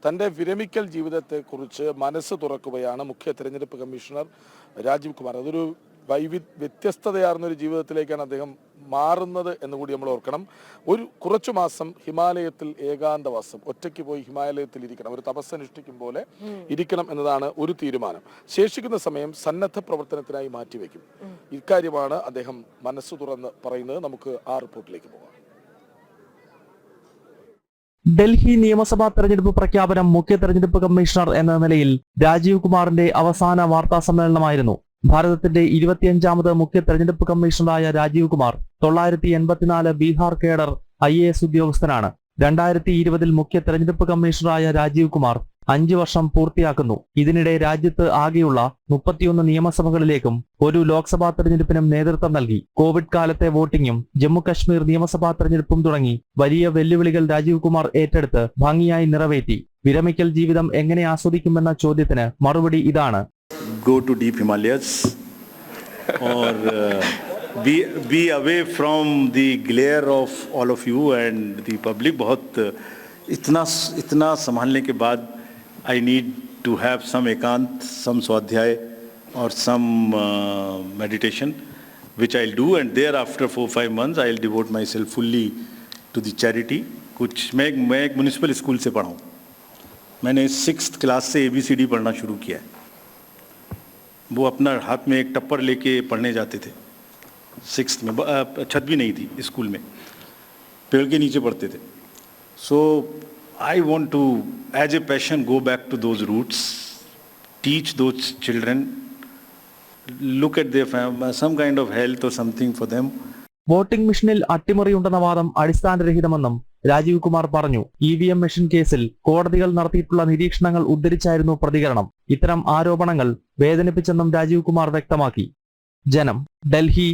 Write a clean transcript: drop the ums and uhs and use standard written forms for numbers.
തൻ്റെ വിരമിക്കൽ ജീവിതത്തെക്കുറിച്ച് മനസ്സ് തുറക്കുകയാണ് മുഖ്യ തെരഞ്ഞെടുപ്പ് കമ്മീഷണർ രാജീവ് കുമാർ. അതൊരു വ്യത്യസ്തതയാർന്നൊരു ജീവിതത്തിലേക്കാണ് അദ്ദേഹം മാറുന്നത് എന്നുകൂടി നമ്മൾ ഓർക്കണം. കുറച്ചു മാസം ഹിമാലയത്തിൽ ഏകാന്തവാസം, ഒറ്റയ്ക്ക് പോയി ഹിമാലയത്തിൽ ഇരിക്കണം, ഒരു തപസ്സനുഷ്ഠിക്കും പോലെ ഇരിക്കണം എന്നതാണ് ഒരു തീരുമാനം. ശേഷിക്കുന്ന സമയം സന്നദ്ധ പ്രവർത്തനത്തിനായി മാറ്റിവെക്കും. ഇക്കാര്യമാണ് അദ്ദേഹം മനസ്സ് തുറന്ന് പറയുന്നത്. നമുക്ക് ആ റിപ്പോർട്ടിലേക്ക് പോകാം. ഡൽഹി നിയമസഭാ തെരഞ്ഞെടുപ്പ് പ്രഖ്യാപനം മുഖ്യ തെരഞ്ഞെടുപ്പ് കമ്മീഷണർ എന്ന നിലയിൽ രാജീവ് കുമാറിന്റെ അവസാന വാർത്താ സമ്മേളനമായിരുന്നു. ഭാരതത്തിന്റെ 25ാമത് മുഖ്യ തെരഞ്ഞെടുപ്പ് കമ്മീഷണറായ രാജീവ് കുമാർ 984 ബീഹാർ കേഡർ IAS ഉദ്യോഗസ്ഥനാണ്. 2020 മുഖ്യ തെരഞ്ഞെടുപ്പ് കമ്മീഷണറായ രാജീവ് കുമാർ 5 വർഷം പൂർത്തിയാക്കുന്നു. ഇതിനിടെ രാജ്യത്ത് ആകെയുള്ള 31 നിയമസഭകളിലേക്കും ഒരു ലോക്സഭാ തെരഞ്ഞെടുപ്പിനും നേതൃത്വം നൽകി. കോവിഡ് കാലത്തെ വോട്ടിംഗും ജമ്മു കശ്മീർ നിയമസഭാ തെരഞ്ഞെടുപ്പും തുടങ്ങി വലിയ വെല്ലുവിളികൾ രാജീവ് കുമാർ ഏറ്റെടുത്ത് ഭംഗിയായി നിറവേറ്റി. വിരമിക്കൽ ജീവിതം എങ്ങനെ ആസ്വദിക്കുമെന്ന ചോദ്യത്തിന് മറുപടി ഇതാണ്. Go to deep Himalayas or be away from the glare of all of you and the public. बहुत इतना संभालने के बाद I need to have some एकांत, some स्वाध्याय or some meditation, which I'll do, and thereafter 4-5 months I'll devote myself fully to the charity. कुछ मैं एक म्यूनिसिपल स्कूल से पढ़ा हूँ. मैंने 6th क्लास से ABCD पढ़ना शुरू किया है. वो अपना हाथ में एक टप्पर लेके पढ़ने जाते थे. 6th में छत भी नहीं थी स्कूल में, पेड़ के नीचे पढ़ते थे. So I want to as a passion go back to those roots, teach those children, look at their some kind of health or something for them. Voting മെഷീനിൽ അട്ടിമറിയുണ്ടെന്ന വാദം അടിസ്ഥാനരഹിതമെന്നും രാജീവ് കുമാർ പറഞ്ഞു. EVM മെഷീൻ കേസിൽ കോടതികൾ നടത്തിയിട്ടുള്ള നിരീക്ഷണങ്ങൾ ഉദ്ധരിച്ചായിരുന്നു പ്രതികരണം. ഇത്തരം ആരോപണങ്ങൾ വേദനിപ്പിച്ചെന്നും രാജീവ് കുമാർ വ്യക്തമാക്കി. ജനം, ഡൽഹി.